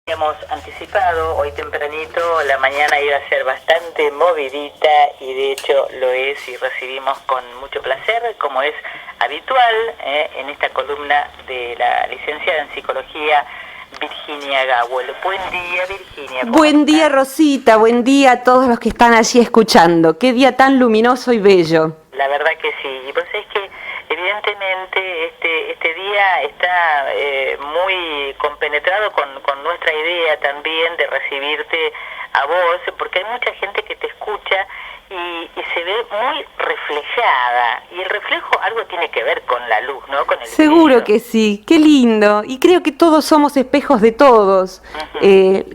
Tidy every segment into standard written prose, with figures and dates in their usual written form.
Hemos anticipado, hoy tempranito la mañana iba a ser bastante movidita y de hecho lo es y recibimos con mucho placer, como es habitual, en esta columna de la licenciada en Psicología Virginia Gawel. Buen día, Virginia. Buen día, Rosita, buen día a todos los que están allí escuchando. Qué día tan luminoso y bello. La verdad que sí, y vos sabés que evidentemente este día está muy compenetrado con nuestra idea también de recibirte a vos, porque hay mucha gente que te escucha y se ve muy reflejada, y el reflejo algo tiene que ver con la luz, ¿no? Con el Seguro brillo. que sí, qué lindo, y creo que todos somos espejos de todos.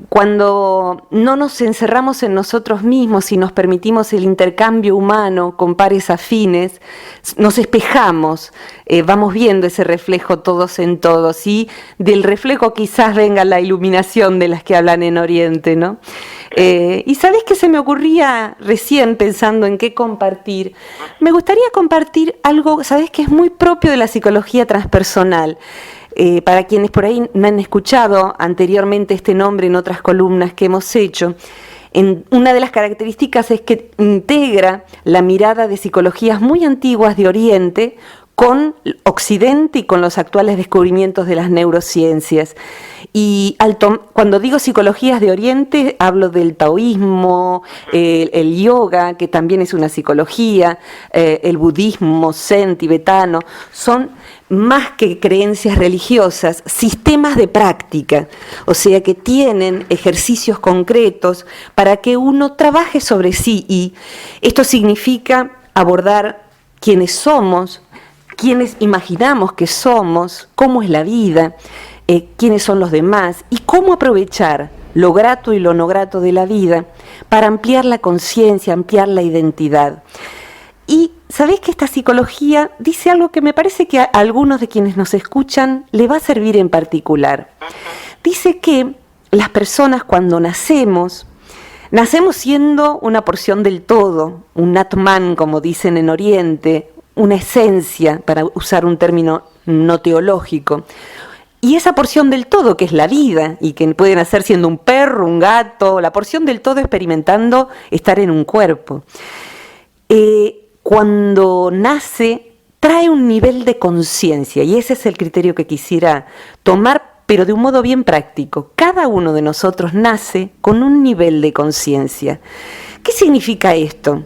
Cuando no nos encerramos en nosotros mismos y nos permitimos el intercambio humano con pares afines, nos espejamos, vamos viendo ese reflejo todos en todos, y del reflejo quizás venga la iluminación de las que hablan en Oriente, ¿no? Y ¿sabés qué se me ocurría recién pensando en qué compartir? Me gustaría compartir algo, ¿sabés?, que es muy propio de la psicología transpersonal. Para quienes por ahí no han escuchado anteriormente este nombre en otras columnas que hemos hecho, una de las características es que integra la mirada de psicologías muy antiguas de Oriente con Occidente y con los actuales descubrimientos de las neurociencias. Y cuando digo psicologías de Oriente, hablo del taoísmo, el yoga, que también es una psicología, el budismo zen tibetano, son más que creencias religiosas, sistemas de práctica, o sea que tienen ejercicios concretos para que uno trabaje sobre sí, y esto significa abordar quiénes somos, quiénes imaginamos que somos, cómo es la vida, quiénes son los demás y cómo aprovechar lo grato y lo no grato de la vida para ampliar la conciencia, ampliar la identidad. Y sabés que esta psicología dice algo que me parece que a algunos de quienes nos escuchan le va a servir en particular. Dice que las personas cuando nacemos siendo una porción del todo, un Atman, como dicen en Oriente, una esencia, para usar un término no teológico. Y esa porción del todo, que es la vida, y que puede nacer siendo un perro, un gato, la porción del todo experimentando estar en un cuerpo. Cuando nace, trae un nivel de conciencia, y ese es el criterio que quisiera tomar, pero de un modo bien práctico. Cada uno de nosotros nace con un nivel de conciencia. ¿Qué significa esto?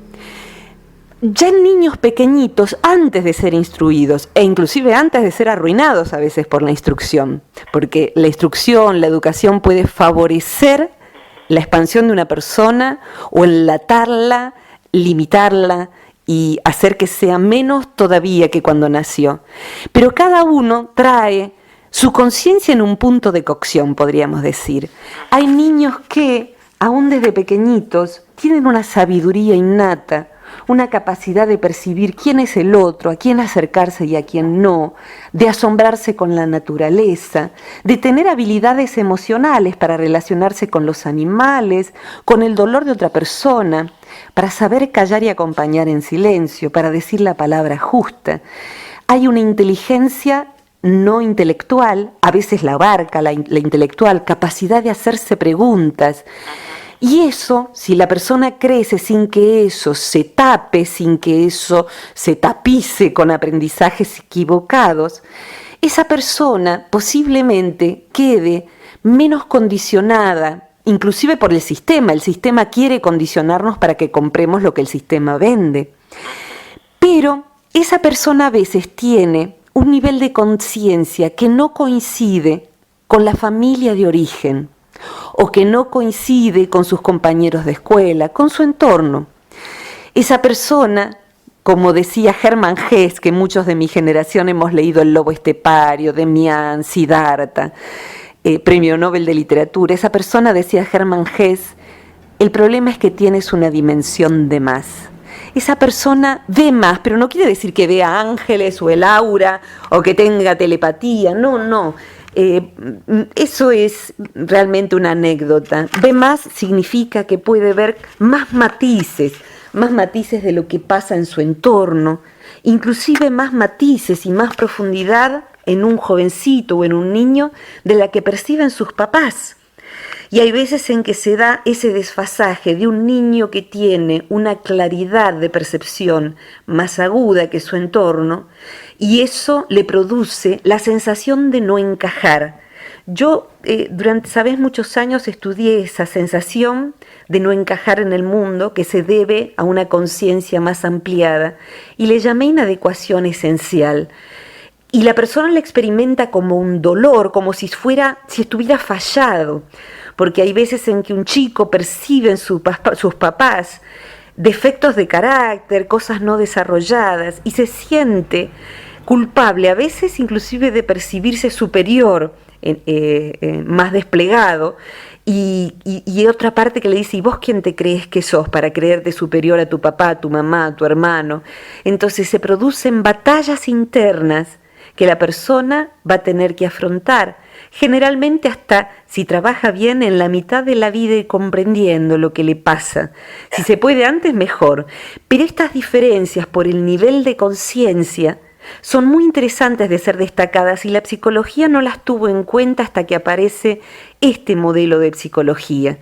Ya en niños pequeñitos, antes de ser instruidos, e inclusive antes de ser arruinados a veces por la instrucción, porque la instrucción, la educación puede favorecer la expansión de una persona o enlatarla, limitarla y hacer que sea menos todavía que cuando nació. Pero cada uno trae su conciencia en un punto de cocción, podríamos decir. Hay niños que, aún desde pequeñitos, tienen una sabiduría innata, una capacidad de percibir quién es el otro, a quién acercarse y a quién no, de asombrarse con la naturaleza, de tener habilidades emocionales para relacionarse con los animales, con el dolor de otra persona, para saber callar y acompañar en silencio, para decir la palabra justa. Hay una inteligencia no intelectual, a veces la abarca la intelectual, capacidad de hacerse preguntas. Y eso, si la persona crece sin que eso se tape, sin que eso se tapice con aprendizajes equivocados, esa persona posiblemente quede menos condicionada, inclusive por el sistema. El sistema quiere condicionarnos para que compremos lo que el sistema vende. Pero esa persona a veces tiene un nivel de conciencia que no coincide con la familia de origen, o que no coincide con sus compañeros de escuela, con su entorno. Esa persona, como decía Hermann Hesse, que muchos de mi generación hemos leído El lobo estepario, Demián, Siddhartha, premio Nobel de Literatura, esa persona, decía Hermann Hesse, el problema es que tienes una dimensión de más. Esa persona ve más, pero no quiere decir que vea ángeles o el aura, o que tenga telepatía, no. Eso es realmente una anécdota. Ve más significa que puede ver más matices de lo que pasa en su entorno, inclusive más matices y más profundidad en un jovencito o en un niño de la que perciben sus papás. Y hay veces en que se da ese desfasaje de un niño que tiene una claridad de percepción más aguda que su entorno, y eso le produce la sensación de no encajar. Yo durante, sabes, muchos años estudié esa sensación de no encajar en el mundo que se debe a una conciencia más ampliada y le llamé inadecuación esencial. Y la persona la experimenta como un dolor, como si estuviera fallado, porque hay veces en que un chico percibe en sus papás defectos de carácter, cosas no desarrolladas, y se siente culpable, a veces inclusive de percibirse superior, más desplegado, y otra parte que le dice, ¿y vos quién te crees que sos para creerte superior a tu papá, a tu mamá, a tu hermano? Entonces se producen batallas internas que la persona va a tener que afrontar, generalmente hasta, si trabaja bien, en la mitad de la vida y comprendiendo lo que le pasa. Si se puede antes, mejor. Pero estas diferencias por el nivel de conciencia son muy interesantes de ser destacadas y la psicología no las tuvo en cuenta hasta que aparece este modelo de psicología.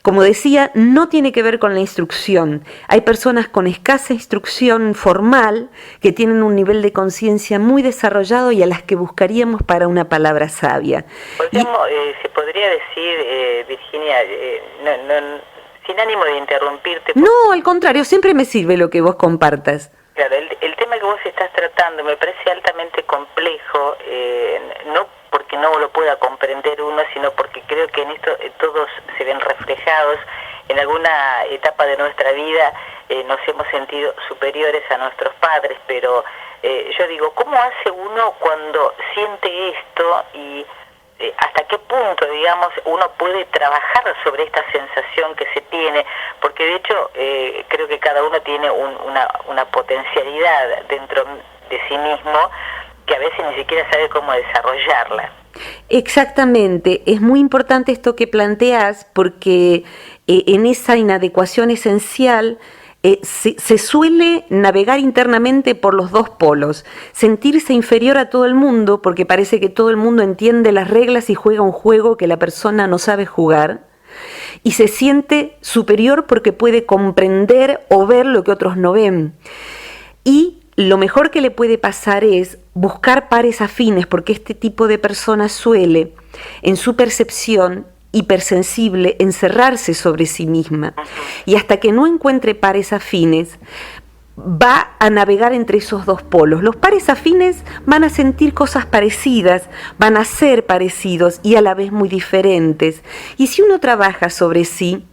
Como decía, no tiene que ver con la instrucción. Hay personas con escasa instrucción formal que tienen un nivel de conciencia muy desarrollado y a las que buscaríamos para una palabra sabia. Se podría decir, Virginia, sin ánimo de interrumpirte. No, al contrario, siempre me sirve lo que vos compartas. Claro, el tema que vos estás tratando me parece altamente complejo, no porque no lo pueda comprender uno, sino porque creo que en esto todos se ven reflejados. En alguna etapa de nuestra vida nos hemos sentido superiores a nuestros padres, pero yo digo, ¿cómo hace uno cuando siente esto y hasta qué punto, digamos, uno puede trabajar sobre esta sensación que se tiene? Porque de hecho creo que cada uno tiene una potencialidad dentro de sí mismo que a veces ni siquiera sabe cómo desarrollarla. Exactamente, es muy importante esto que planteas porque en esa inadecuación esencial se suele navegar internamente por los dos polos, sentirse inferior a todo el mundo porque parece que todo el mundo entiende las reglas y juega un juego que la persona no sabe jugar, y se siente superior porque puede comprender o ver lo que otros no ven. Y lo mejor que le puede pasar es buscar pares afines, porque este tipo de personas suele, en su percepción hipersensible, encerrarse sobre sí misma. Y hasta que no encuentre pares afines, va a navegar entre esos dos polos. Los pares afines van a sentir cosas parecidas, van a ser parecidos y a la vez muy diferentes. Y si uno trabaja sobre sí,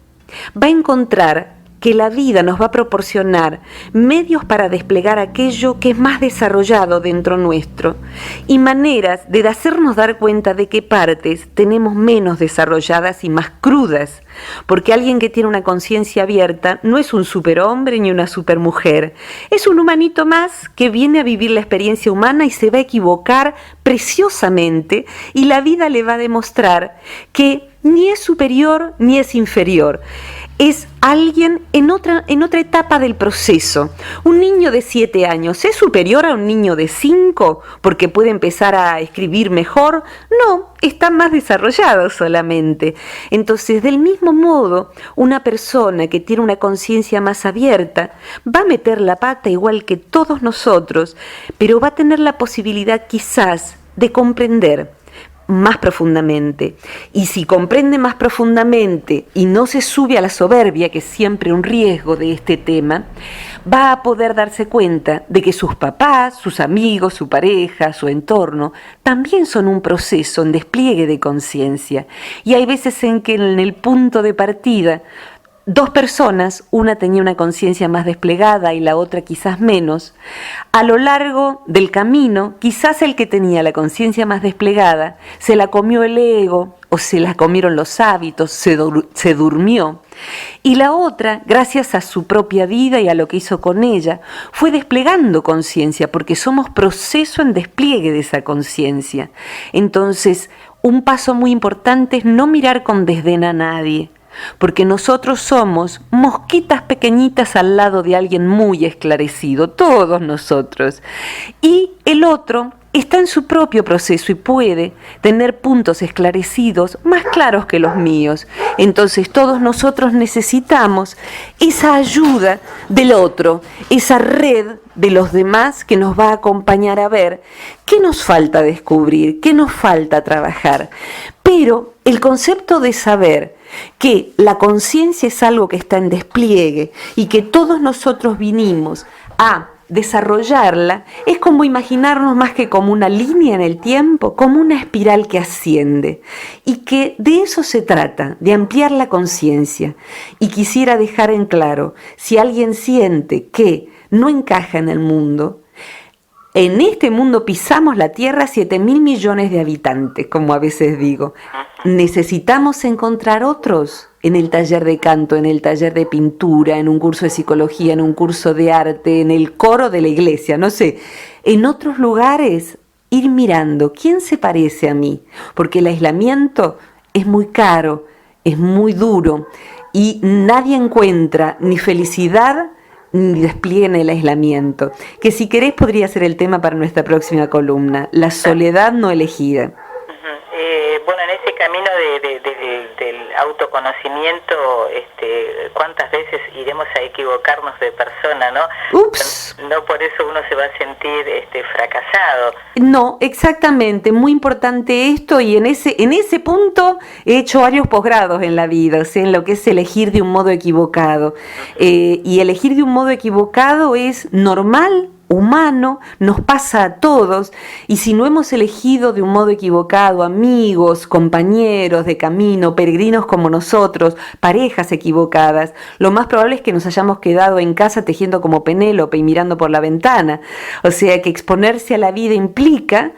va a encontrar que la vida nos va a proporcionar medios para desplegar aquello que es más desarrollado dentro nuestro y maneras de hacernos dar cuenta de qué partes tenemos menos desarrolladas y más crudas, porque alguien que tiene una conciencia abierta no es un superhombre ni una supermujer, es un humanito más que viene a vivir la experiencia humana y se va a equivocar preciosamente y la vida le va a demostrar que ni es superior ni es inferior. Es alguien en otra etapa del proceso. Un niño de 7 años, ¿es superior a un niño de 5 porque puede empezar a escribir mejor? No, está más desarrollado solamente. Entonces, del mismo modo, una persona que tiene una conciencia más abierta va a meter la pata igual que todos nosotros, pero va a tener la posibilidad quizás de comprender más profundamente. Y si comprende más profundamente y no se sube a la soberbia, que es siempre un riesgo de este tema, va a poder darse cuenta de que sus papás, sus amigos, su pareja, su entorno, también son un proceso en despliegue de conciencia. Y hay veces en que en el punto de partida, dos personas, una tenía una conciencia más desplegada y la otra quizás menos, a lo largo del camino, quizás el que tenía la conciencia más desplegada se la comió el ego o se la comieron los hábitos, se durmió. Y la otra, gracias a su propia vida y a lo que hizo con ella, fue desplegando conciencia, porque somos proceso en despliegue de esa conciencia. Entonces, un paso muy importante es no mirar con desdén a nadie, porque nosotros somos mosquitas pequeñitas al lado de alguien muy esclarecido, todos nosotros. Y el otro está en su propio proceso y puede tener puntos esclarecidos más claros que los míos. Entonces todos nosotros necesitamos esa ayuda del otro, esa red de los demás que nos va a acompañar a ver qué nos falta descubrir, qué nos falta trabajar. Pero el concepto de saber que la conciencia es algo que está en despliegue y que todos nosotros vinimos a desarrollarla, es como imaginarnos más que como una línea en el tiempo, como una espiral que asciende, y que de eso se trata, de ampliar la conciencia. Y quisiera dejar en claro, si alguien siente que no encaja en el mundo, en este mundo pisamos la Tierra 7.000 millones de habitantes, como a veces digo. Necesitamos encontrar otros en el taller de canto, en el taller de pintura, en un curso de psicología, en un curso de arte, en el coro de la iglesia, no sé. En otros lugares, ir mirando quién se parece a mí, porque el aislamiento es muy caro, es muy duro y nadie encuentra ni felicidad ni despliegue en el aislamiento, que si querés podría ser el tema para nuestra próxima columna, la soledad no elegida. Bueno, en ese camino del autoconocimiento, ¿cuántas veces iremos a equivocarnos de persona, no? Ups. No por eso uno se va a sentir fracasado. No, exactamente, muy importante esto, y en ese punto he hecho varios posgrados en la vida, o sea, en lo que es elegir de un modo equivocado. Y elegir de un modo equivocado es normal, humano, nos pasa a todos, y si no hemos elegido de un modo equivocado amigos, compañeros de camino, peregrinos como nosotros, parejas equivocadas, lo más probable es que nos hayamos quedado en casa tejiendo como Penélope y mirando por la ventana. O sea que exponerse a la vida implica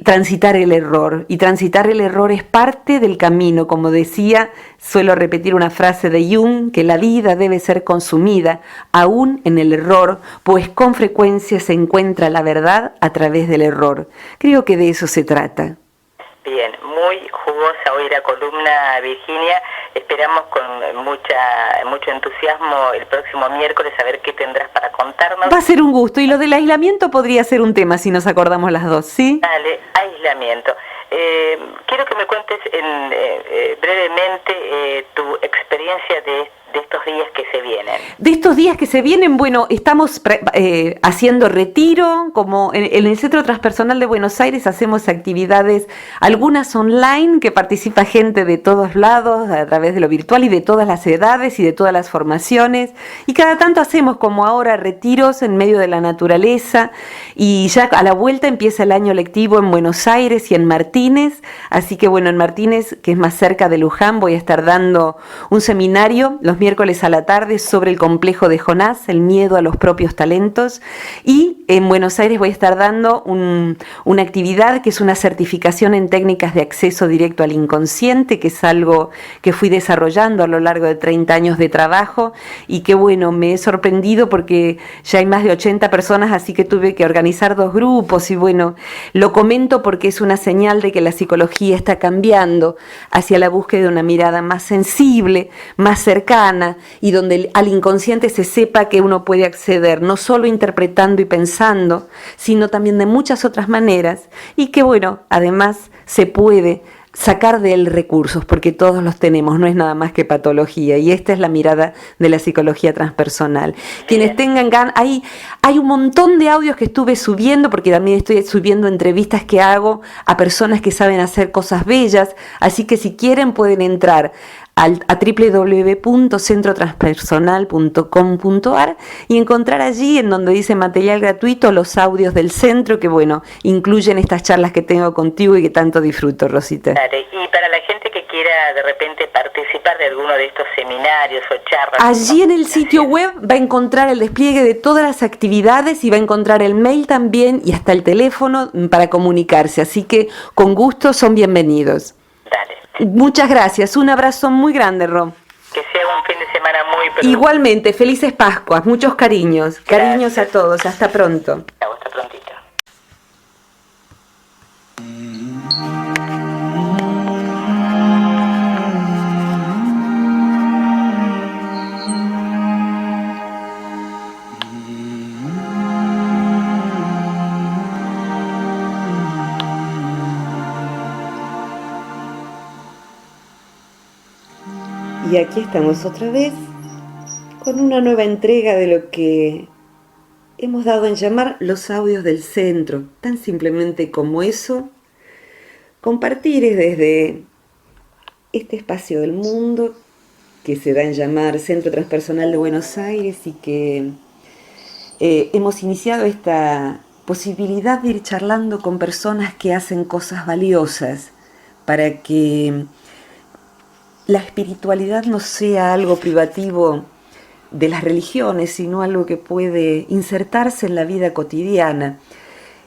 transitar el error, y transitar el error es parte del camino. Como decía, suelo repetir una frase de Jung, que la vida debe ser consumida aún en el error, pues con frecuencia se encuentra la verdad a través del error. Creo que de eso se trata. Bien, muy jugosa hoy la columna, Virginia. Esperamos con mucho entusiasmo el próximo miércoles a ver qué tendrás para contarnos. Va a ser un gusto, y lo del aislamiento podría ser un tema si nos acordamos las dos, ¿sí? Dale, aislamiento. Quiero que me cuentes brevemente tu experiencia de estos días que se vienen. De estos días que se vienen, bueno, estamos haciendo retiro, como en el Centro Transpersonal de Buenos Aires hacemos actividades, algunas online, que participa gente de todos lados, a través de lo virtual, y de todas las edades y de todas las formaciones, y cada tanto hacemos como ahora retiros en medio de la naturaleza, y ya a la vuelta empieza el año lectivo en Buenos Aires y en Martínez, así que bueno, en Martínez, que es más cerca de Luján, voy a estar dando un seminario los miércoles a la tarde sobre el complejo de Jonás, el miedo a los propios talentos, y en Buenos Aires voy a estar dando una actividad que es una certificación en técnicas de acceso directo al inconsciente, que es algo que fui desarrollando a lo largo de 30 años de trabajo, y que bueno, me he sorprendido porque ya hay más de 80 personas, así que tuve que organizar 2 grupos, y bueno, lo comento porque es una señal de que la psicología está cambiando hacia la búsqueda de una mirada más sensible, más cercana, y donde al inconsciente se sepa que uno puede acceder no solo interpretando y pensando, sino también de muchas otras maneras, y que bueno, además se puede sacar de él recursos, porque todos los tenemos, no es nada más que patología, y esta es la mirada de la psicología transpersonal. Quienes tengan ganas, hay un montón de audios que estuve subiendo, porque también estoy subiendo entrevistas que hago a personas que saben hacer cosas bellas, así que si quieren pueden entrar a www.centrotranspersonal.com.ar y encontrar allí, en donde dice material gratuito, los audios del centro, que bueno, incluyen estas charlas que tengo contigo y que tanto disfruto, Rosita. Dale. Y para la gente que quiera de repente participar de alguno de estos seminarios o charlas, allí en el sitio web va a encontrar el despliegue de todas las actividades, y va a encontrar el mail también y hasta el teléfono para comunicarse, así que con gusto son bienvenidos. Dale. Muchas gracias, un abrazo muy grande, Ro. Que sea un fin de semana muy productivo. Igualmente, felices Pascuas, muchos cariños. Gracias. Cariños a todos, hasta pronto. Hasta prontito. Y aquí estamos otra vez con una nueva entrega de lo que hemos dado en llamar los audios del centro. Tan simplemente como eso, compartir es desde este espacio del mundo que se da en llamar Centro Transpersonal de Buenos Aires y que hemos iniciado esta posibilidad de ir charlando con personas que hacen cosas valiosas para que la espiritualidad no sea algo privativo de las religiones, sino algo que puede insertarse en la vida cotidiana.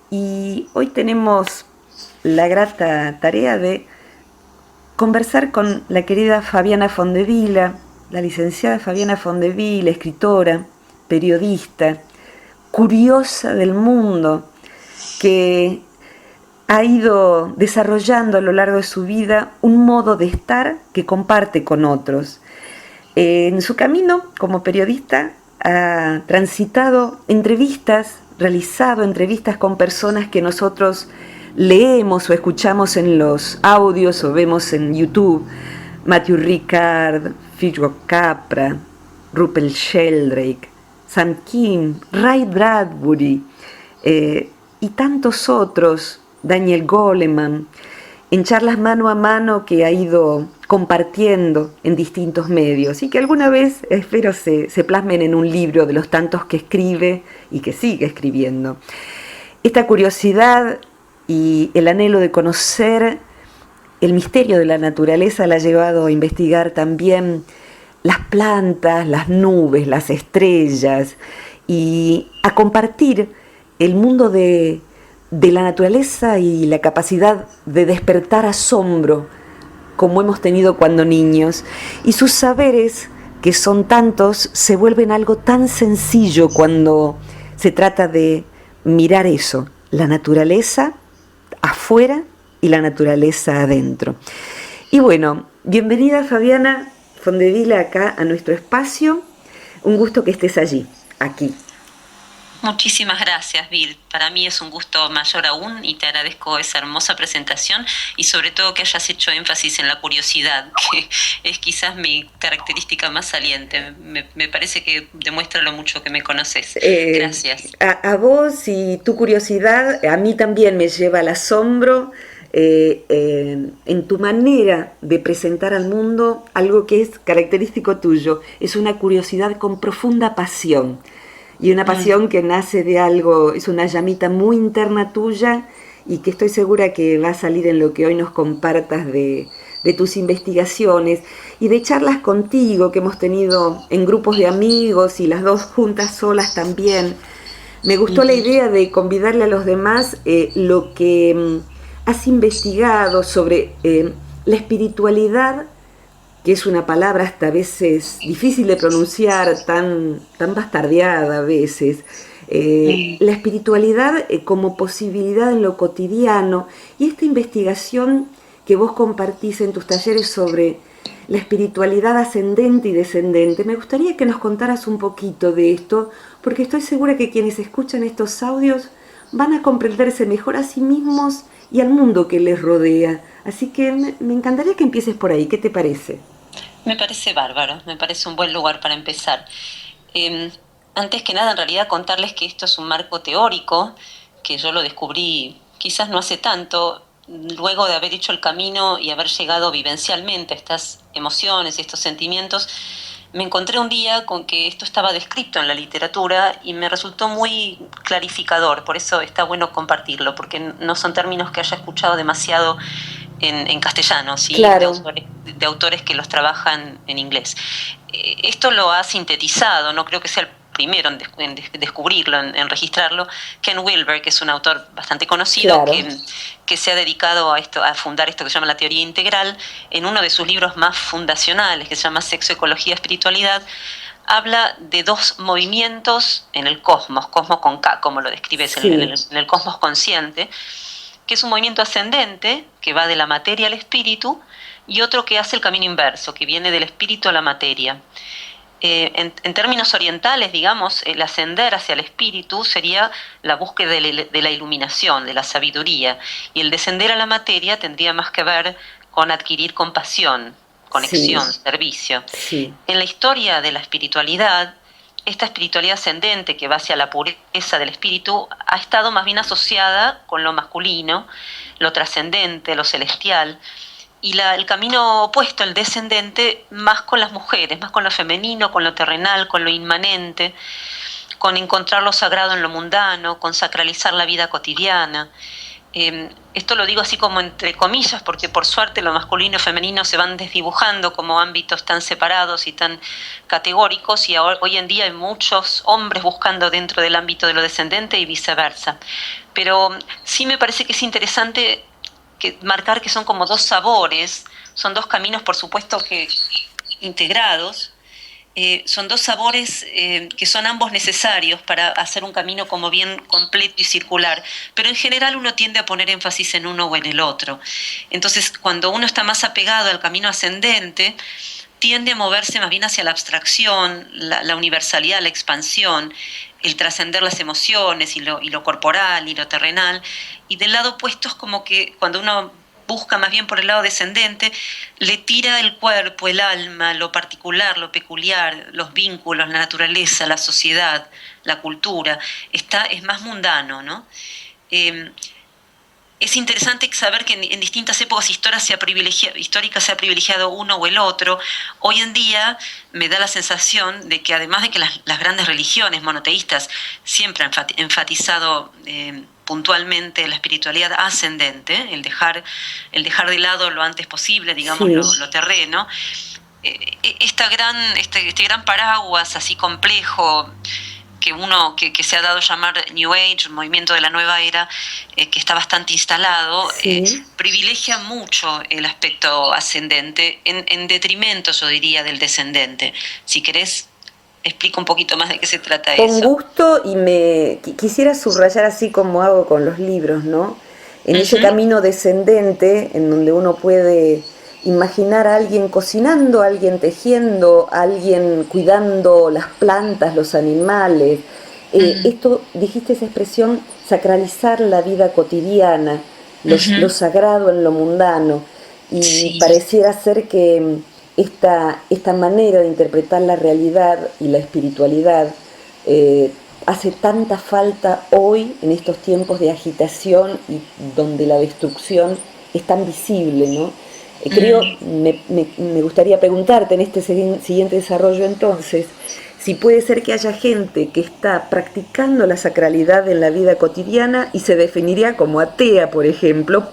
Y hoy tenemos la grata tarea de conversar con la querida Fabiana Fondevila, la licenciada Fabiana Fondevila, escritora, periodista, curiosa del mundo, que ha ido desarrollando a lo largo de su vida un modo de estar que comparte con otros. En su camino como periodista ha transitado entrevistas, realizado entrevistas con personas que nosotros leemos o escuchamos en los audios o vemos en YouTube: Matthew Ricard, Fitzroy Capra, Rupert Sheldrake, Sam Kim, Ray Bradbury y tantos otros, Daniel Goleman, en charlas mano a mano que ha ido compartiendo en distintos medios y que alguna vez espero se plasmen en un libro de los tantos que escribe y que sigue escribiendo. Esta curiosidad y el anhelo de conocer el misterio de la naturaleza la ha llevado a investigar también las plantas, las nubes, las estrellas y a compartir el mundo de la naturaleza y la capacidad de despertar asombro como hemos tenido cuando niños, y sus saberes, que son tantos, se vuelven algo tan sencillo cuando se trata de mirar eso, la naturaleza afuera y la naturaleza adentro. Y bueno, bienvenida Fabiana Fondevila acá a nuestro espacio, un gusto que estés allí, aquí. Muchísimas gracias, Vir. Para mí es un gusto mayor aún y te agradezco esa hermosa presentación y sobre todo que hayas hecho énfasis en la curiosidad, que es quizás mi característica más saliente. Me parece que demuestra lo mucho que me conoces. Gracias. A vos y tu curiosidad, a mí también me lleva al asombro en tu manera de presentar al mundo algo que es característico tuyo. Es una curiosidad con profunda pasión. Y una pasión que nace de algo, es una llamita muy interna tuya y que estoy segura que va a salir en lo que hoy nos compartas de tus investigaciones y de charlas contigo que hemos tenido en grupos de amigos y las dos juntas solas también. Me gustó la idea de convidarle a los demás lo que has investigado sobre la espiritualidad, que es una palabra hasta a veces difícil de pronunciar, tan bastardeada a veces, la espiritualidad como posibilidad en lo cotidiano, y esta investigación que vos compartís en tus talleres sobre la espiritualidad ascendente y descendente. Me gustaría que nos contaras un poquito de esto, porque estoy segura que quienes escuchan estos audios van a comprenderse mejor a sí mismos y al mundo que les rodea. Así que me encantaría que empieces por ahí. ¿Qué te parece? Me parece bárbaro, me parece un buen lugar para empezar. Antes que nada, en realidad, contarles que esto es un marco teórico, que yo lo descubrí quizás no hace tanto, luego de haber hecho el camino y haber llegado vivencialmente a estas emociones y estos sentimientos. Me encontré un día con que esto estaba descrito en la literatura y me resultó muy clarificador, por eso está bueno compartirlo, porque no son términos que haya escuchado demasiado en castellano, ¿sí? Claro. de autores que los trabajan en inglés. Esto lo ha sintetizado, no creo que sea el primero en descubrirlo, en registrarlo, Ken Wilber, que es un autor bastante conocido, claro, que se ha dedicado a fundar esto que se llama la teoría integral. En uno de sus libros más fundacionales, que se llama Sexo, Ecología, Espiritualidad, habla de dos movimientos en el cosmos con K, como lo describes, sí, en el cosmos consciente, que es un movimiento ascendente, que va de la materia al espíritu, y otro que hace el camino inverso, que viene del espíritu a la materia. En términos orientales, digamos, el ascender hacia el espíritu sería la búsqueda de la iluminación, de la sabiduría, y el descender a la materia tendría más que ver con adquirir compasión, conexión, Sí, servicio. sí, En la historia de la espiritualidad, esta espiritualidad ascendente que va hacia la pureza del espíritu ha estado más bien asociada con lo masculino, lo trascendente, lo celestial, y el camino opuesto, el descendente, más con las mujeres, más con lo femenino, con lo terrenal, con lo inmanente, con encontrar lo sagrado en lo mundano, con sacralizar la vida cotidiana. Esto lo digo así como entre comillas, porque por suerte lo masculino y femenino se van desdibujando como ámbitos tan separados y tan categóricos, y hoy en día hay muchos hombres buscando dentro del ámbito de lo descendente y viceversa. Pero sí me parece que es interesante marcar que son como dos sabores, son dos caminos, por supuesto, que integrados. Son dos sabores que son ambos necesarios para hacer un camino como bien completo y circular, pero en general uno tiende a poner énfasis en uno o en el otro. Entonces, cuando uno está más apegado al camino ascendente, tiende a moverse más bien hacia la abstracción, la universalidad, la expansión, el trascender las emociones y lo corporal y lo terrenal, y del lado opuesto es como que cuando uno busca más bien por el lado descendente, le tira el cuerpo, el alma, lo particular, lo peculiar, los vínculos, la naturaleza, la sociedad, la cultura. Es más mundano, ¿no? Es interesante saber que en distintas épocas históricas se ha privilegiado uno o el otro. Hoy en día me da la sensación de que además de que las grandes religiones monoteístas siempre han enfatizado puntualmente la espiritualidad ascendente, el dejar de lado lo antes posible, digamos, sí. lo terreno. Este gran paraguas así complejo que se ha dado a llamar New Age, movimiento de la nueva era, que está bastante instalado, Sí. privilegia mucho el aspecto ascendente en detrimento, yo diría, del descendente. Si querés, explico un poquito más de qué se trata Con eso. gusto, y quisiera subrayar, así como hago con los libros, ¿no? En ese Uh-huh. camino descendente, en donde uno puede imaginar a alguien cocinando, a alguien tejiendo, a alguien cuidando las plantas, los animales. Uh-huh. Esto, dijiste esa expresión, sacralizar la vida cotidiana, lo Uh-huh. sagrado en lo mundano. Y Sí. pareciera ser que esta manera de interpretar la realidad y la espiritualidad hace tanta falta hoy, en estos tiempos de agitación y donde la destrucción es tan visible, ¿no? Uh-huh. Me gustaría preguntarte en este siguiente desarrollo entonces, si puede ser que haya gente que está practicando la sacralidad en la vida cotidiana y se definiría como atea, por ejemplo,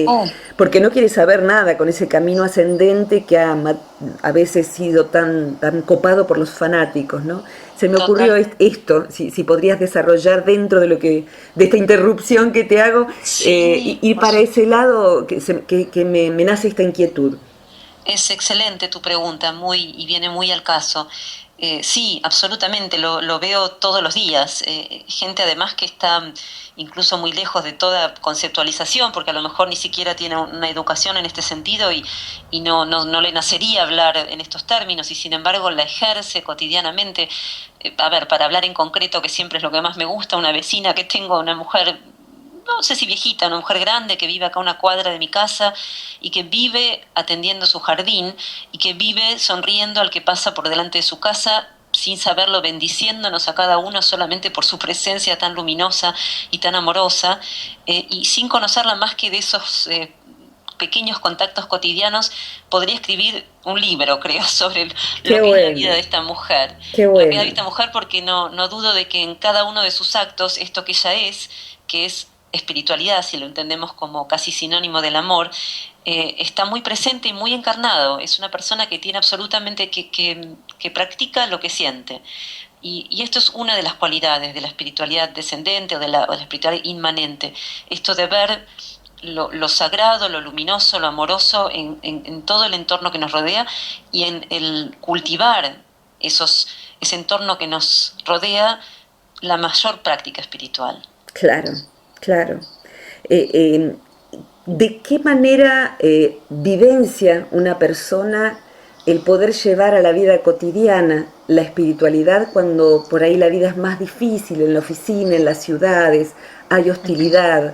Oh. porque no quiere saber nada con ese camino ascendente que a veces sido tan copado por los fanáticos, ¿no? Se me ocurrió Total. esto, si podrías desarrollar dentro de esta interrupción que te hago, Sí, ir por para supuesto. ese lado que me nace esta inquietud. Es excelente tu pregunta, y viene muy al caso. Sí, absolutamente, lo veo todos los días. Gente además que está incluso muy lejos de toda conceptualización, porque a lo mejor ni siquiera tiene una educación en este sentido y no le nacería hablar en estos términos, y sin embargo la ejerce cotidianamente. A ver, para hablar en concreto, que siempre es lo que más me gusta, una vecina que tengo, una mujer, no sé si viejita, una mujer grande que vive acá a una cuadra de mi casa y que vive atendiendo su jardín y que vive sonriendo al que pasa por delante de su casa, sin saberlo, bendiciéndonos a cada uno solamente por su presencia tan luminosa y tan amorosa, y sin conocerla más que de esos pequeños contactos cotidianos. Podría escribir un libro, creo, sobre Qué lo que es la vida bueno, de esta mujer. qué Lo que es la vida de bueno. esta mujer, porque no dudo de que en cada uno de sus actos, esto que ella es, que es espiritualidad, si lo entendemos como casi sinónimo del amor, está muy presente y muy encarnado. Es una persona que tiene absolutamente, que practica lo que siente. Y esto es una de las cualidades de la espiritualidad descendente o de la espiritualidad inmanente. Esto de ver lo sagrado, lo luminoso, lo amoroso en todo el entorno que nos rodea, y en el cultivar ese entorno que nos rodea, la mayor práctica espiritual. Claro, claro. Eh, eh, ¿De qué manera vivencia una persona el poder llevar a la vida cotidiana la espiritualidad cuando por ahí la vida es más difícil, en la oficina, en las ciudades, hay hostilidad?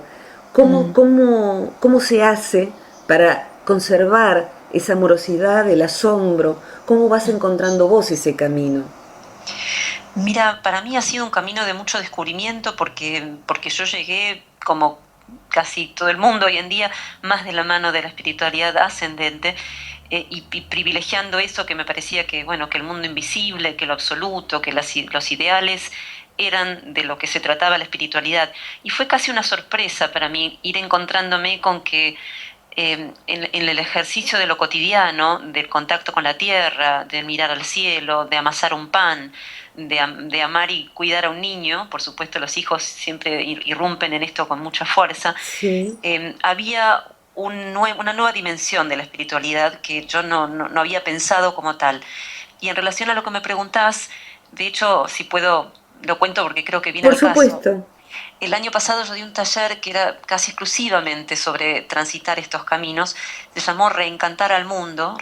¿Cómo se hace para conservar esa amorosidad, el asombro? ¿Cómo vas encontrando vos ese camino? Mira, para mí ha sido un camino de mucho descubrimiento porque yo llegué como casi todo el mundo hoy en día, más de la mano de la espiritualidad ascendente, y privilegiando eso que me parecía que, bueno, que el mundo invisible, que lo absoluto, que los ideales eran de lo que se trataba la espiritualidad. Y fue casi una sorpresa para mí ir encontrándome con que en el ejercicio de lo cotidiano, del contacto con la tierra, de mirar al cielo, de amasar un pan, de amar y cuidar a un niño, por supuesto los hijos siempre irrumpen en esto con mucha fuerza, Sí. había una nueva dimensión de la espiritualidad que yo no había pensado como tal. Y en relación a lo que me preguntás, de hecho, si puedo, lo cuento porque creo que viene Por al caso. supuesto. El año pasado yo di un taller que era casi exclusivamente sobre transitar estos caminos. Se llamó Reencantar el mundo,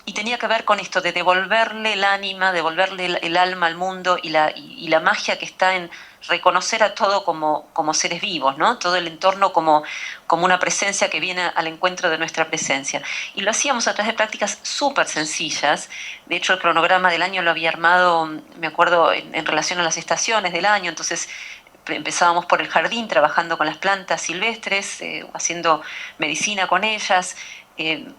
y tenía que ver con esto de devolverle el ánima, devolverle el alma al mundo y la magia que está en reconocer a todo como seres vivos, ¿no? Todo el entorno como una presencia que viene al encuentro de nuestra presencia. Y lo hacíamos a través de prácticas súper sencillas. De hecho, el cronograma del año lo había armado, me acuerdo, en relación a las estaciones del año. Entonces empezábamos por el jardín trabajando con las plantas silvestres, haciendo medicina con ellas.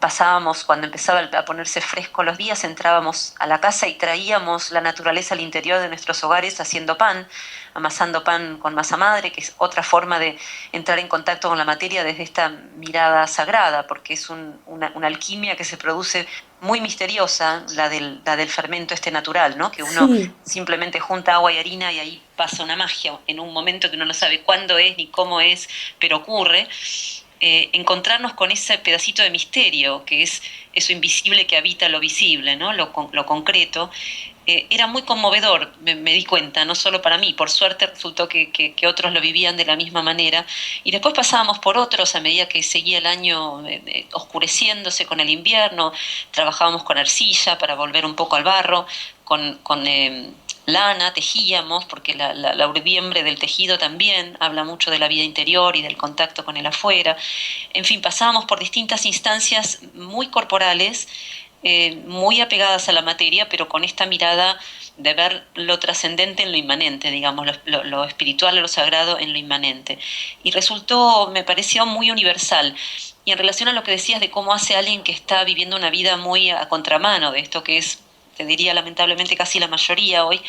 Pasábamos, cuando empezaba a ponerse fresco los días, entrábamos a la casa y traíamos la naturaleza al interior de nuestros hogares haciendo pan, amasando pan con masa madre, que es otra forma de entrar en contacto con la materia desde esta mirada sagrada, porque es una alquimia que se produce muy misteriosa, la del fermento natural, ¿no? Que uno Sí. simplemente junta agua y harina y ahí pasa una magia en un momento que uno no sabe cuándo es ni cómo es, pero ocurre. Encontrarnos con ese pedacito de misterio, que es eso invisible que habita lo visible, ¿no? Lo concreto, era muy conmovedor, me di cuenta, no solo para mí, por suerte resultó que otros lo vivían de la misma manera, y después pasábamos por otros a medida que seguía el año oscureciéndose con el invierno. Trabajábamos con arcilla para volver un poco al barro, con lana, tejíamos, porque la urdiembre del tejido también habla mucho de la vida interior y del contacto con el afuera. En fin, pasábamos por distintas instancias muy corporales, muy apegadas a la materia, pero con esta mirada de ver lo trascendente en lo inmanente, digamos, lo espiritual, lo sagrado en lo inmanente. Y resultó, me pareció muy universal. Y en relación a lo que decías de cómo hace alguien que está viviendo una vida muy a contramano de esto que es, te diría lamentablemente casi la mayoría hoy,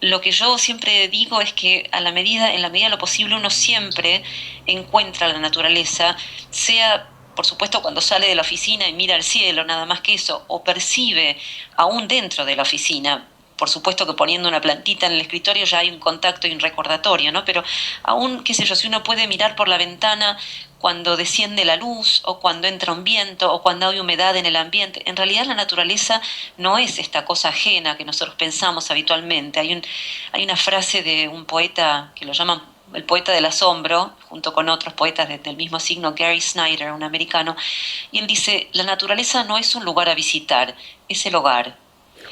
lo que yo siempre digo es que en la medida de lo posible uno siempre encuentra la naturaleza, sea por supuesto cuando sale de la oficina y mira al cielo, nada más que eso, o percibe aún dentro de la oficina. Por supuesto que poniendo una plantita en el escritorio ya hay un contacto y un recordatorio, ¿no? Pero aún, qué sé yo, si uno puede mirar por la ventana cuando desciende la luz, o cuando entra un viento, o cuando hay humedad en el ambiente, en realidad la naturaleza no es esta cosa ajena que nosotros pensamos habitualmente. Hay una frase de un poeta que lo llaman el poeta del asombro, junto con otros poetas del mismo signo, Gary Snyder, un americano, y él dice: la naturaleza no es un lugar a visitar, es el hogar.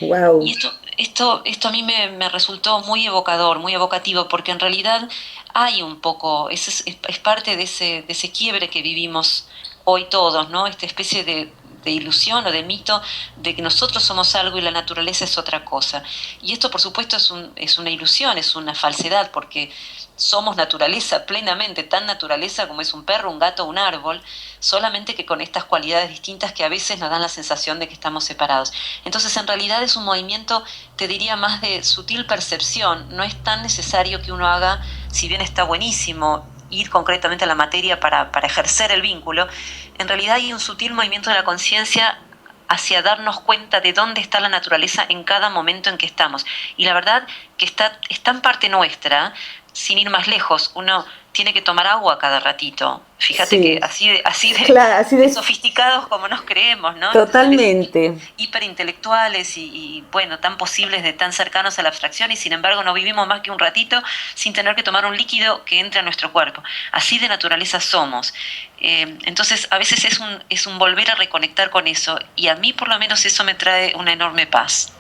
Wow. Y esto a mí me resultó muy evocador, muy evocativo, porque en realidad hay un poco, es parte de ese quiebre que vivimos hoy todos, ¿no? Esta especie de ilusión o de mito de que nosotros somos algo y la naturaleza es otra cosa. Y esto, por supuesto, es una ilusión, es una falsedad, porque somos naturaleza plenamente, tan naturaleza como es un perro, un gato, un árbol, solamente que con estas cualidades distintas que a veces nos dan la sensación de que estamos separados. Entonces, en realidad es un movimiento, te diría, más de sutil percepción. No es tan necesario que uno haga, si bien está buenísimo ir concretamente a la materia para ejercer el vínculo, en realidad hay un sutil movimiento de la conciencia hacia darnos cuenta de dónde está la naturaleza en cada momento en que estamos. Y la verdad que es tan parte nuestra, sin ir más lejos. Uno tiene que tomar agua cada ratito. Fíjate Sí. que así Claro, de sofisticados como nos creemos, ¿no? Totalmente. Entonces, hiperintelectuales y bueno, tan posibles, de tan cercanos a la abstracción, y sin embargo no vivimos más que un ratito sin tener que tomar un líquido que entre a nuestro cuerpo. Así de naturaleza somos. Entonces a veces es un volver a reconectar con eso, y a mí por lo menos eso me trae una enorme paz.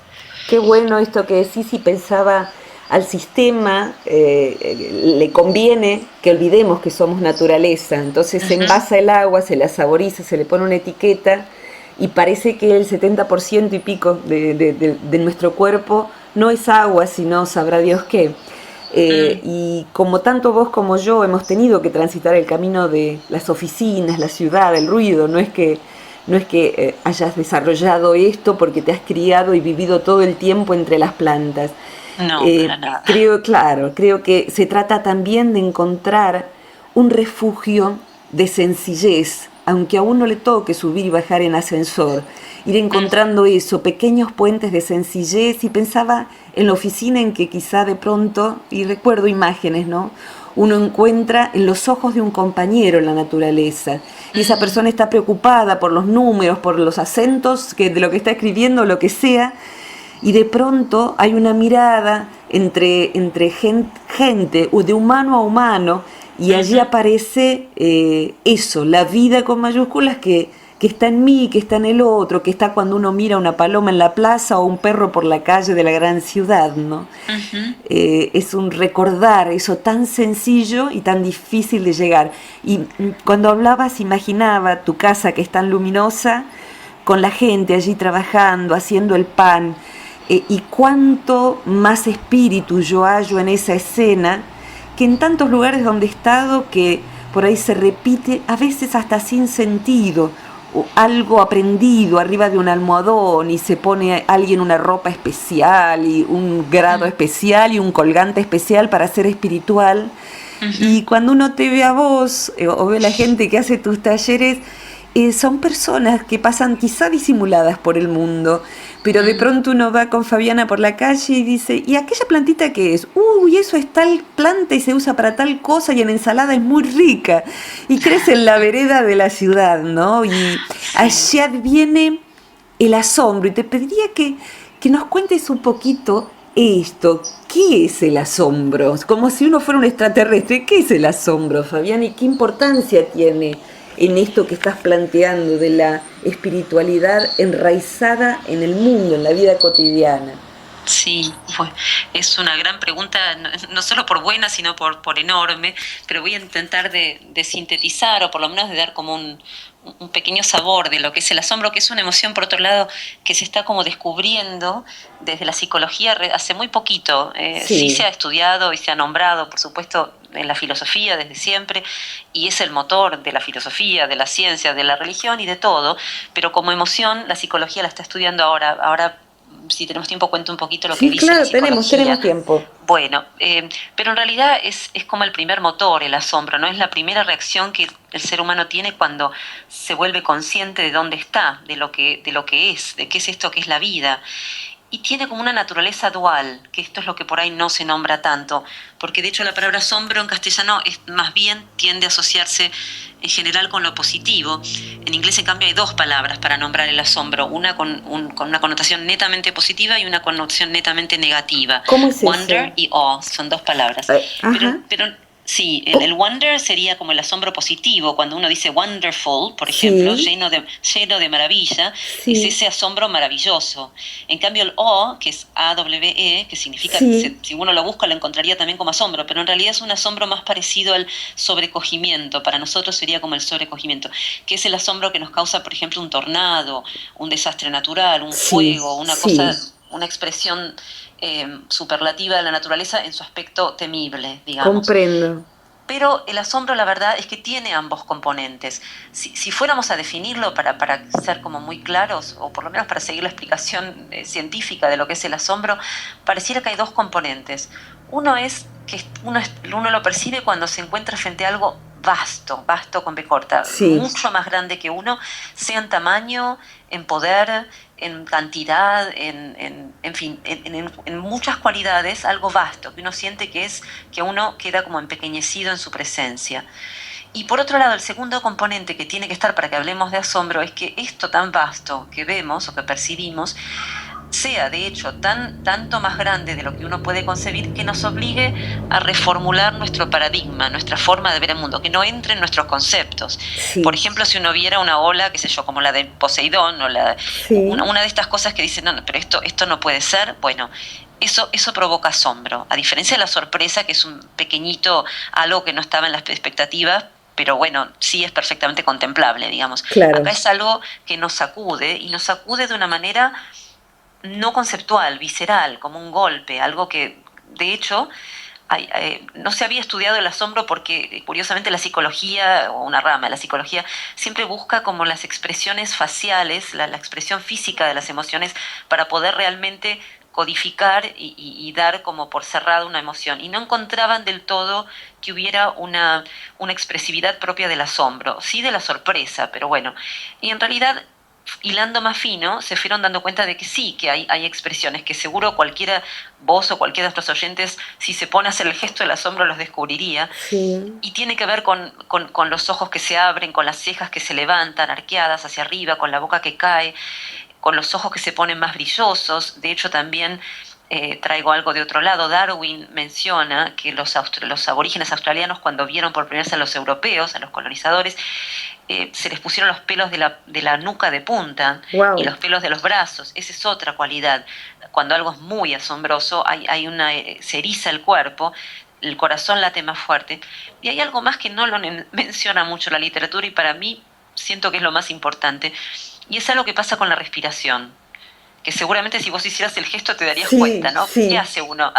Qué bueno esto que decís, y pensaba al sistema le conviene que olvidemos que somos naturaleza. Entonces se envasa el agua, se la saboriza, se le pone una etiqueta y parece que el 70% y pico de nuestro cuerpo no es agua, sino sabrá Dios qué. Y como tanto vos como yo hemos tenido que transitar el camino de las oficinas, la ciudad, el ruido, no es que hayas desarrollado esto porque te has criado y vivido todo el tiempo entre las plantas. No, para nada. Creo que se trata también de encontrar un refugio de sencillez, aunque a uno le toque subir y bajar en ascensor, ir encontrando eso, pequeños puentes de sencillez. Y pensaba en la oficina en que quizá de pronto, y recuerdo imágenes, ¿no?, uno encuentra en los ojos de un compañero la naturaleza, y esa persona está preocupada por los números, por los acentos de lo que está escribiendo, lo que sea, y de pronto hay una mirada entre gente, de humano a humano, y allí aparece eso, la vida con mayúsculas que está en mí, que está en el otro, que está cuando uno mira una paloma en la plaza o un perro por la calle de la gran ciudad, ¿no? Es un recordar eso tan sencillo y tan difícil de llegar. Y cuando hablabas, imaginaba tu casa que es tan luminosa, con la gente allí trabajando, haciendo el pan, y cuánto más espíritu yo hallo en esa escena que en tantos lugares donde he estado, que por ahí se repite, a veces hasta sin sentido, o algo aprendido arriba de un almohadón, y se pone alguien una ropa especial y un grado especial y un colgante especial para ser espiritual. Y cuando uno te ve a vos o ve a la gente que hace tus talleres, son personas que pasan quizá disimuladas por el mundo, pero de pronto uno va con Fabiana por la calle y dice, ¿y aquella plantita qué es? Uy, eso es tal planta y se usa para tal cosa y en ensalada es muy rica. Y crece en la vereda de la ciudad, ¿no? Y allá viene el asombro. Y te pediría que nos cuentes un poquito esto. ¿Qué es el asombro? Como si uno fuera un extraterrestre. ¿Qué es el asombro, Fabiana? ¿Y qué importancia tiene en esto que estás planteando de la espiritualidad enraizada en el mundo, en la vida cotidiana? Sí, bueno, es una gran pregunta, no solo por buena, sino por enorme, pero voy a intentar de sintetizar, o por lo menos de dar como un pequeño sabor de lo que es el asombro, que es una emoción, por otro lado, que se está como descubriendo desde la psicología hace muy poquito. Sí se ha estudiado y se ha nombrado, por supuesto, en la filosofía desde siempre, y es el motor de la filosofía, de la ciencia, de la religión y de todo, pero como emoción la psicología la está estudiando ahora. Si tenemos tiempo, cuento un poquito lo que dice la psicología. Tenemos tiempo. Bueno, pero en realidad es como el primer motor, el asombro, ¿no? Es la primera reacción que el ser humano tiene cuando se vuelve consciente de dónde está, de lo que es, de qué es esto que es la vida. Y tiene como una naturaleza dual, que esto es lo que por ahí no se nombra tanto, porque de hecho la palabra asombro en castellano más bien tiende a asociarse en general con lo positivo. En inglés, en cambio, hay dos palabras para nombrar el asombro, una con una connotación netamente positiva y una connotación netamente negativa. ¿Cómo es Wonder eso? y awe son dos palabras. Pero sí, el wonder sería como el asombro positivo, cuando uno dice wonderful, por ejemplo, lleno de maravilla, es ese asombro maravilloso. En cambio el awe, que es A-W-E, que significa, si uno lo busca lo encontraría también como asombro, pero en realidad es un asombro más parecido al sobrecogimiento. Para nosotros sería como el sobrecogimiento, que es el asombro que nos causa, por ejemplo, un tornado, un desastre natural, un fuego, una cosa, una expresión superlativa de la naturaleza en su aspecto temible, digamos. Comprendo. Pero el asombro, la verdad, es que tiene ambos componentes. Si fuéramos a definirlo para ser como muy claros, o por lo menos para seguir la explicación científica de lo que es el asombro, pareciera que hay dos componentes. Uno es que uno lo percibe cuando se encuentra frente a algo vasto con B corta, mucho más grande que uno, sea en tamaño, en poder, en cantidad, en fin, en muchas cualidades, algo vasto, que uno siente que uno queda como empequeñecido en su presencia. Y por otro lado, el segundo componente que tiene que estar para que hablemos de asombro es que esto tan vasto que vemos o que percibimos sea de hecho tanto más grande de lo que uno puede concebir, que nos obligue a reformular nuestro paradigma, nuestra forma de ver el mundo, que no entre en nuestros conceptos. Por ejemplo, si uno viera una ola, qué sé yo, como la de Poseidón, o una de estas cosas que dicen, no, pero esto no puede ser, bueno, eso provoca asombro, a diferencia de la sorpresa, que es un pequeñito algo que no estaba en las expectativas, pero bueno, sí es perfectamente contemplable, digamos. Claro. Acá es algo que nos sacude, y nos sacude de una manera no conceptual, visceral, como un golpe, algo que, de hecho, no se había estudiado el asombro porque, curiosamente, la psicología, o una rama de la psicología, siempre busca como las expresiones faciales, la expresión física de las emociones para poder realmente codificar y dar como por cerrada una emoción. Y no encontraban del todo que hubiera una expresividad propia del asombro, sí de la sorpresa, pero bueno. Y en realidad, hilando más fino, se fueron dando cuenta de que sí, que hay expresiones que seguro cualquiera, vos o cualquiera de nuestros oyentes, si se pone a hacer el gesto del asombro, los descubriría. Sí. Y tiene que ver con los ojos que se abren, con las cejas que se levantan arqueadas hacia arriba, con la boca que cae, con los ojos que se ponen más brillosos. De hecho, también traigo algo de otro lado. Darwin menciona que los aborígenes australianos, cuando vieron por primera vez a los europeos, a los colonizadores, se les pusieron los pelos de la nuca de punta. Wow. Y los pelos de los brazos. Esa es otra cualidad. Cuando algo es muy asombroso, se eriza el cuerpo, el corazón late más fuerte. Y hay algo más que no lo menciona mucho la literatura, y para mí siento que es lo más importante. Y es algo que pasa con la respiración, que seguramente si vos hicieras el gesto te darías cuenta, ¿no? Sí. ¿Qué hace uno?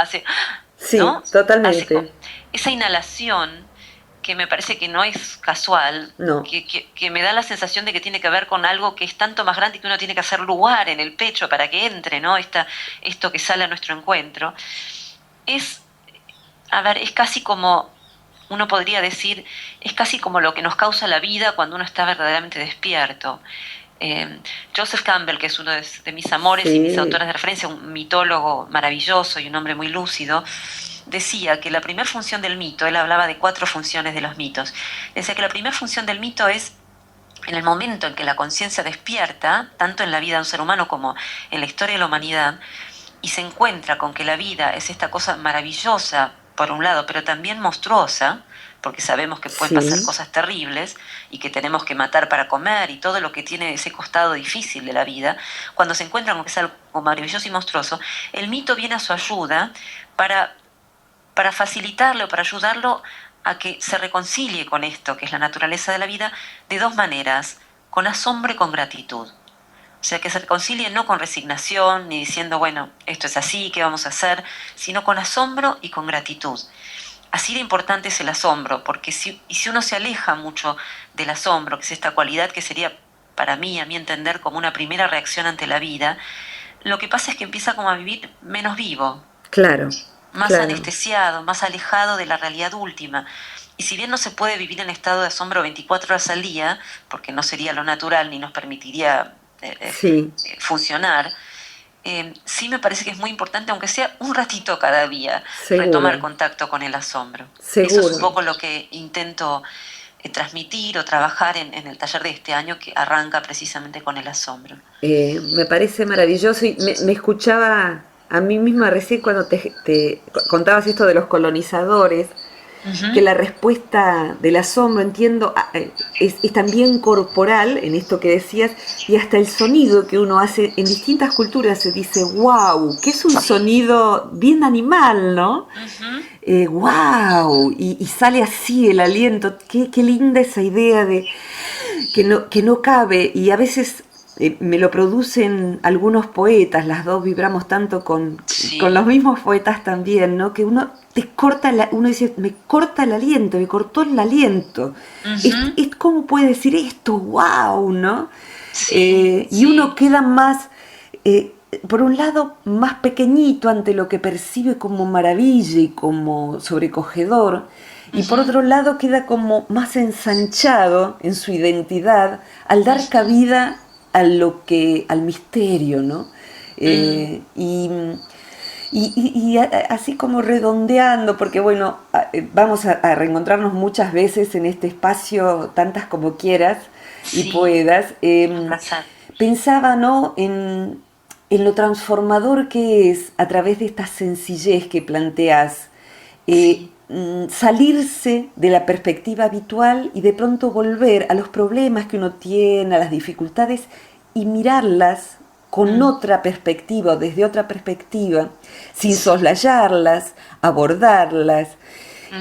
Sí, ¿no? totalmente. Esa inhalación, que me parece que no es casual, no. que me da la sensación de que tiene que ver con algo que es tanto más grande, que uno tiene que hacer lugar en el pecho para que entre, ¿no? Esto que sale a nuestro encuentro. Es casi como, uno podría decir, es casi como lo que nos causa la vida cuando uno está verdaderamente despierto. Joseph Campbell, que es uno de mis amores y mis autores de referencia, un mitólogo maravilloso y un hombre muy lúcido, decía que la primera función del mito, él hablaba de 4 funciones de los mitos, decía que la primera función del mito es en el momento en que la conciencia despierta, tanto en la vida de un ser humano como en la historia de la humanidad, y se encuentra con que la vida es esta cosa maravillosa, por un lado, pero también monstruosa, porque sabemos que pueden pasar cosas terribles y que tenemos que matar para comer y todo lo que tiene ese costado difícil de la vida. Cuando se encuentran con que es algo maravilloso y monstruoso, el mito viene a su ayuda para facilitarle o para ayudarlo a que se reconcilie con esto, que es la naturaleza de la vida, de 2 maneras, con asombro y con gratitud. O sea, que se reconcilie no con resignación, ni diciendo, bueno, esto es así, ¿qué vamos a hacer?, sino con asombro y con gratitud. Así de importante es el asombro, porque si uno se aleja mucho del asombro, que es esta cualidad que sería, para mí, a mi entender, como una primera reacción ante la vida, lo que pasa es que empieza como a vivir menos vivo. Claro. Más anestesiado, más alejado de la realidad última. Y si bien no se puede vivir en estado de asombro 24 horas al día, porque no sería lo natural ni nos permitiría funcionar, sí me parece que es muy importante, aunque sea un ratito cada día, retomar contacto con el asombro. Eso es un poco lo que intento transmitir o trabajar en el taller de este año, que arranca precisamente con el asombro. Me parece maravilloso, y me escuchaba a mí misma recién cuando te contabas esto de los colonizadores, que la respuesta del asombro, entiendo, es también corporal, en esto que decías, y hasta el sonido que uno hace en distintas culturas se dice wow, que es un sonido bien animal, ¿no? Wow, y sale así el aliento. Qué linda esa idea de que no cabe, y a veces me lo producen algunos poetas. Las dos vibramos tanto con los mismos poetas también, ¿no? Que uno uno dice, me corta el aliento, me cortó el aliento. ¿Cómo puede decir esto? ¡Wow! ¿No? Y uno queda más, por un lado, más pequeñito ante lo que percibe como maravilla y como sobrecogedor, y por otro lado queda como más ensanchado en su identidad al dar cabida al misterio, ¿no? Y así como redondeando, porque bueno, vamos a reencontrarnos muchas veces en este espacio, tantas como quieras y puedas. Pensaba, ¿no?, en lo transformador que es, a través de esta sencillez que planteas, salirse de la perspectiva habitual y de pronto volver a los problemas que uno tiene, a las dificultades, y mirarlas con otra perspectiva, desde otra perspectiva, sin soslayarlas, abordarlas.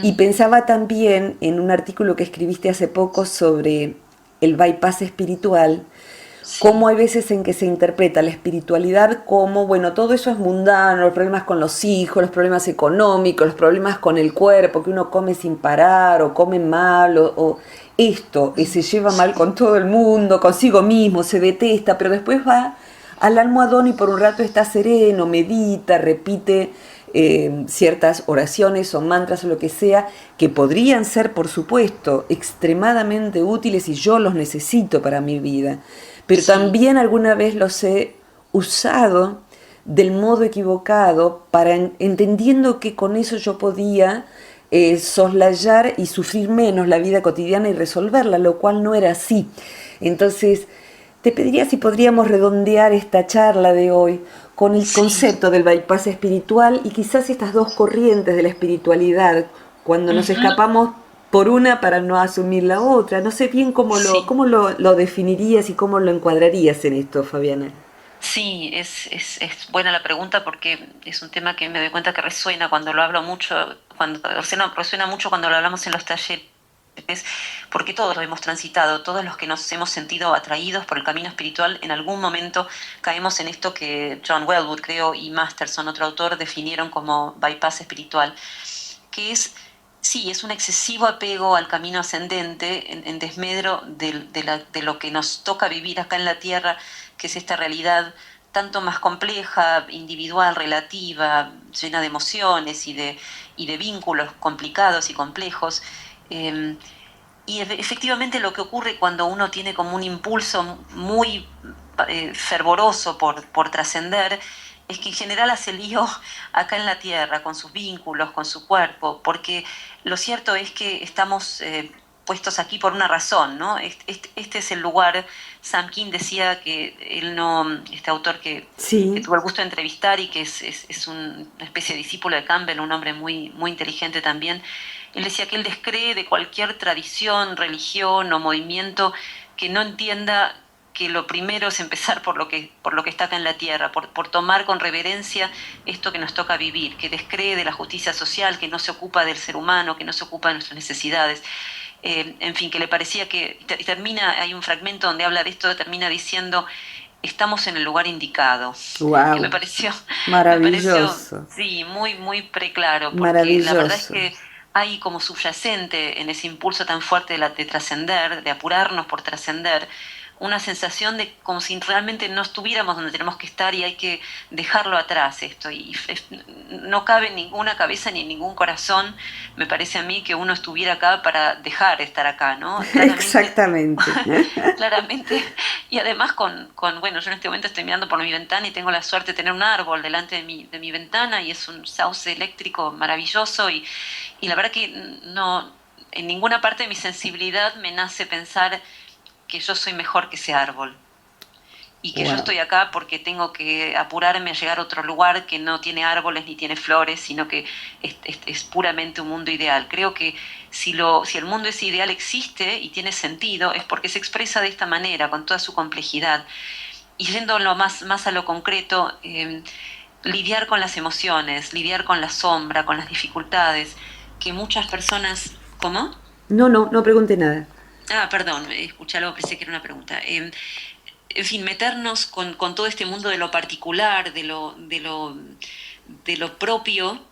Y pensaba también en un artículo que escribiste hace poco sobre el bypass espiritual, cómo hay veces en que se interpreta la espiritualidad como, bueno, todo eso es mundano, los problemas con los hijos, los problemas económicos, los problemas con el cuerpo, que uno come sin parar o come mal o esto, se lleva mal con todo el mundo, consigo mismo, se detesta, pero después va al almohadón y por un rato está sereno, medita, repite ciertas oraciones o mantras o lo que sea, que podrían ser, por supuesto, extremadamente útiles y yo los necesito para mi vida, pero también alguna vez los he usado del modo equivocado, para entendiendo que con eso yo podía soslayar y sufrir menos la vida cotidiana y resolverla, lo cual no era así. Entonces, te pediría si podríamos redondear esta charla de hoy con el concepto del bypass espiritual y quizás estas dos corrientes de la espiritualidad, cuando nos escapamos por una para no asumir la otra. No sé bien cómo lo definirías y cómo lo encuadrarías en esto, Fabiana. Sí, es buena la pregunta, porque es un tema que me doy cuenta que resuena cuando lo hablo mucho, resuena mucho cuando lo hablamos en los talleres, porque todos lo hemos transitado, todos los que nos hemos sentido atraídos por el camino espiritual, en algún momento caemos en esto que John Wellwood, creo, y Masterson, otro autor, definieron como bypass espiritual, que es un excesivo apego al camino ascendente en desmedro de lo que nos toca vivir acá en la Tierra, que es esta realidad tanto más compleja, individual, relativa, llena de emociones y de vínculos complicados y complejos. Y efectivamente lo que ocurre cuando uno tiene como un impulso muy fervoroso por trascender, es que en general hace lío acá en la Tierra, con sus vínculos, con su cuerpo, porque lo cierto es que estamos puestos aquí por una razón, ¿no? Este es el lugar. Sam King decía que él este autor que tuvo el gusto de entrevistar y que es una especie de discípulo de Campbell, un hombre muy, muy inteligente también, él decía que él descree de cualquier tradición, religión o movimiento que no entienda que lo primero es empezar por lo que está acá en la Tierra, por tomar con reverencia esto que nos toca vivir, que descree de la justicia social, que no se ocupa del ser humano, que no se ocupa de nuestras necesidades. En fin, que le parecía que hay un fragmento donde habla de esto, termina diciendo: estamos en el lugar indicado. Wow. Que me pareció maravilloso. Sí, muy, muy preclaro, porque maravilloso. La verdad es que hay como subyacente en ese impulso tan fuerte de trascender, de apurarnos por trascender, una sensación de como si realmente no estuviéramos donde tenemos que estar y hay que dejarlo atrás esto. Y no cabe en ninguna cabeza ni en ningún corazón, me parece a mí, que uno estuviera acá para dejar de estar acá, ¿no? Claramente, exactamente. Claramente. Y además bueno, yo en este momento estoy mirando por mi ventana y tengo la suerte de tener un árbol delante de mi ventana, y es un sauce eléctrico maravilloso, y la verdad que no, en ninguna parte de mi sensibilidad me nace pensar que yo soy mejor que ese árbol y que yo estoy acá porque tengo que apurarme a llegar a otro lugar que no tiene árboles ni tiene flores, sino que es puramente un mundo ideal. Creo que si el mundo ese ideal existe y tiene sentido, es porque se expresa de esta manera, con toda su complejidad. Y yendo más a lo concreto, lidiar con las emociones, lidiar con la sombra, con las dificultades, que muchas personas... ¿Cómo? No pregunte nada. Perdón, escuché algo, pensé que era una pregunta. En fin, meternos con todo este mundo de lo particular, de lo propio.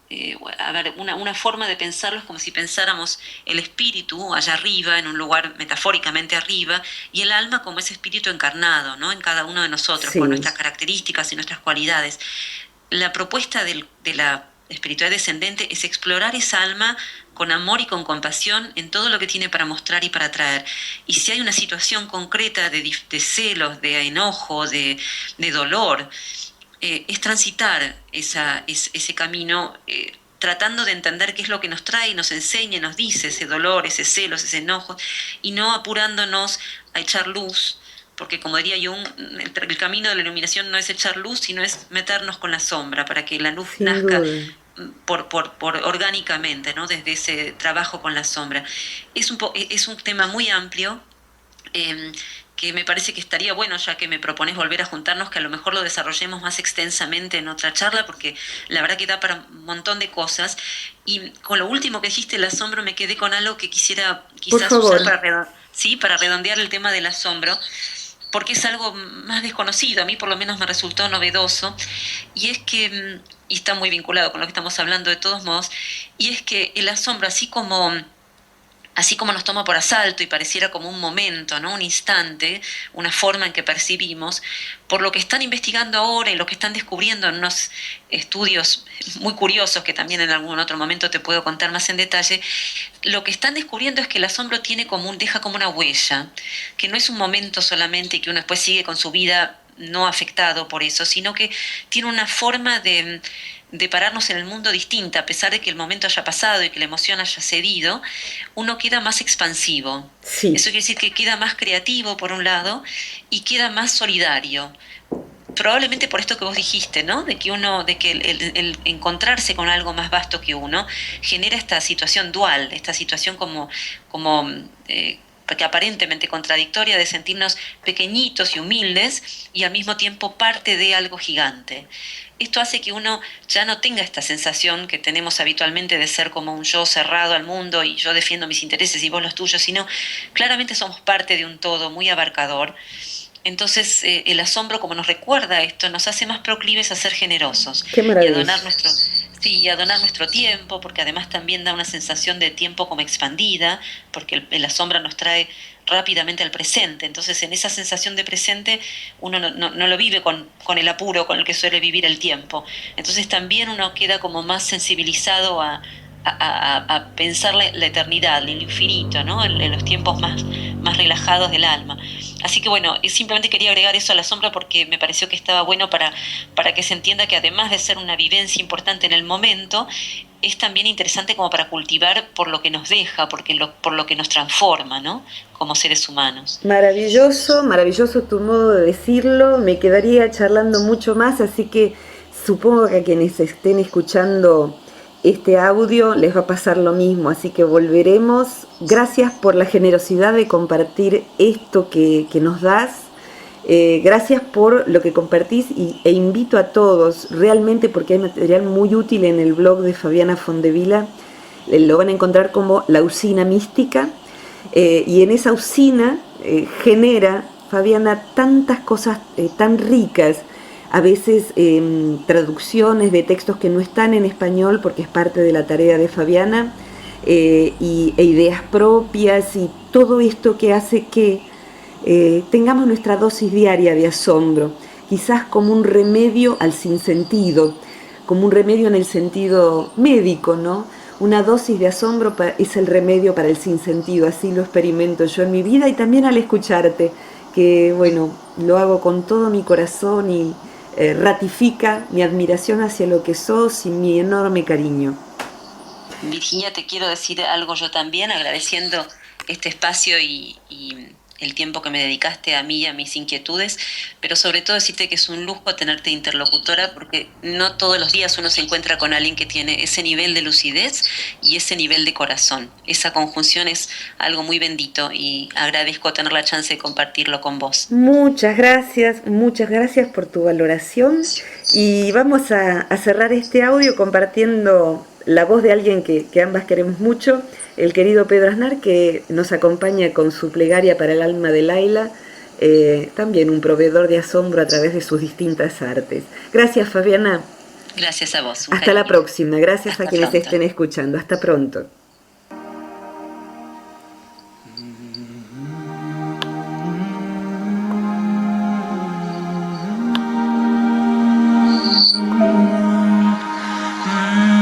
A ver, una forma de pensarlo es como si pensáramos el espíritu allá arriba, en un lugar metafóricamente arriba, y el alma como ese espíritu encarnado, ¿no? En cada uno de nosotros, con nuestras características y nuestras cualidades. La propuesta de la espiritualidad descendente es explorar esa alma con amor y con compasión en todo lo que tiene para mostrar y para traer. Y si hay una situación concreta de celos, de enojo, de dolor, es transitar ese camino, tratando de entender qué es lo que nos trae, nos enseña, nos dice ese dolor, ese celos, ese enojo, y no apurándonos a echar luz, porque como diría Jung, el camino de la iluminación no es echar luz, sino es meternos con la sombra, para que la luz nazca por orgánicamente, ¿no? Desde ese trabajo con la sombra. Es un tema muy amplio. que me parece que estaría bueno, ya que me propones volver a juntarnos, que a lo mejor lo desarrollemos más extensamente en otra charla, porque la verdad que da para un montón de cosas. Y con lo último que dijiste, el asombro, me quedé con algo que quisiera quizás usar para redondear el tema del asombro, porque es algo más desconocido, a mí por lo menos me resultó novedoso, y es que, y está muy vinculado con lo que estamos hablando de todos modos, y es que el asombro, así como nos toma por asalto y pareciera como un momento, ¿no? Un instante, una forma en que percibimos, por lo que están investigando ahora y lo que están descubriendo en unos estudios muy curiosos que también en algún otro momento te puedo contar más en detalle, lo que están descubriendo es que el asombro deja como una huella, que no es un momento solamente y que uno después sigue con su vida no afectado por eso, sino que tiene una forma de pararnos en el mundo distinta, a pesar de que el momento haya pasado y que la emoción haya cedido, uno queda más expansivo. Sí. Eso quiere decir que queda más creativo por un lado y queda más solidario. Probablemente por esto que vos dijiste, ¿no? De que el encontrarse con algo más vasto que uno genera esta situación dual, esta situación que aparentemente contradictoria, de sentirnos pequeñitos y humildes y al mismo tiempo parte de algo gigante. Esto hace que uno ya no tenga esta sensación que tenemos habitualmente de ser como un yo cerrado al mundo y yo defiendo mis intereses y vos los tuyos, sino claramente somos parte de un todo muy abarcador. Entonces el asombro, como nos recuerda esto, nos hace más proclives a ser generosos. Qué maravilla. Y a donar nuestro tiempo, porque además también da una sensación de tiempo como expandida, porque el asombro nos trae rápidamente al presente. Entonces en esa sensación de presente uno no lo vive con el apuro con el que suele vivir el tiempo. Entonces también uno queda como más sensibilizado a pensar la eternidad, el infinito, ¿no? En los tiempos más relajados del alma. Así que bueno, simplemente quería agregar eso a la sombra porque me pareció que estaba bueno para que se entienda que además de ser una vivencia importante en el momento, es también interesante como para cultivar por lo que nos deja, por lo que nos transforma, ¿no? Como seres humanos. Maravilloso, maravilloso tu modo de decirlo. Me quedaría charlando mucho más, así que supongo que a quienes estén escuchando este audio les va a pasar lo mismo, así que volveremos. Gracias por la generosidad de compartir esto que nos das. Gracias por lo que compartís e invito a todos, realmente, porque hay material muy útil en el blog de Fabiana Fondevila. Lo van a encontrar como La Usina Mística, y en esa usina genera Fabiana tantas cosas tan ricas, a veces traducciones de textos que no están en español porque es parte de la tarea de Fabiana, e ideas propias y todo esto que hace que tengamos nuestra dosis diaria de asombro, quizás como un remedio al sinsentido, como un remedio en el sentido médico, ¿no? Una dosis de asombro es el remedio para el sinsentido, así lo experimento yo en mi vida y también al escucharte, que bueno, lo hago con todo mi corazón y ratifica mi admiración hacia lo que sos y mi enorme cariño. Virginia, te quiero decir algo yo también, agradeciendo este espacio y el tiempo que me dedicaste a mí y a mis inquietudes, pero sobre todo decirte que es un lujo tenerte interlocutora, porque no todos los días uno se encuentra con alguien que tiene ese nivel de lucidez y ese nivel de corazón. Esa conjunción es algo muy bendito y agradezco tener la chance de compartirlo con vos. Muchas gracias por tu valoración y vamos a cerrar este audio compartiendo la voz de alguien que ambas queremos mucho, el querido Pedro Aznar, que nos acompaña con su plegaria para el alma de Laila, también un proveedor de asombro a través de sus distintas artes. Gracias, Fabiana. Gracias a vos. Hasta la próxima. Gracias Hasta a quienes pronto. estén escuchando. Hasta pronto. Mm-hmm.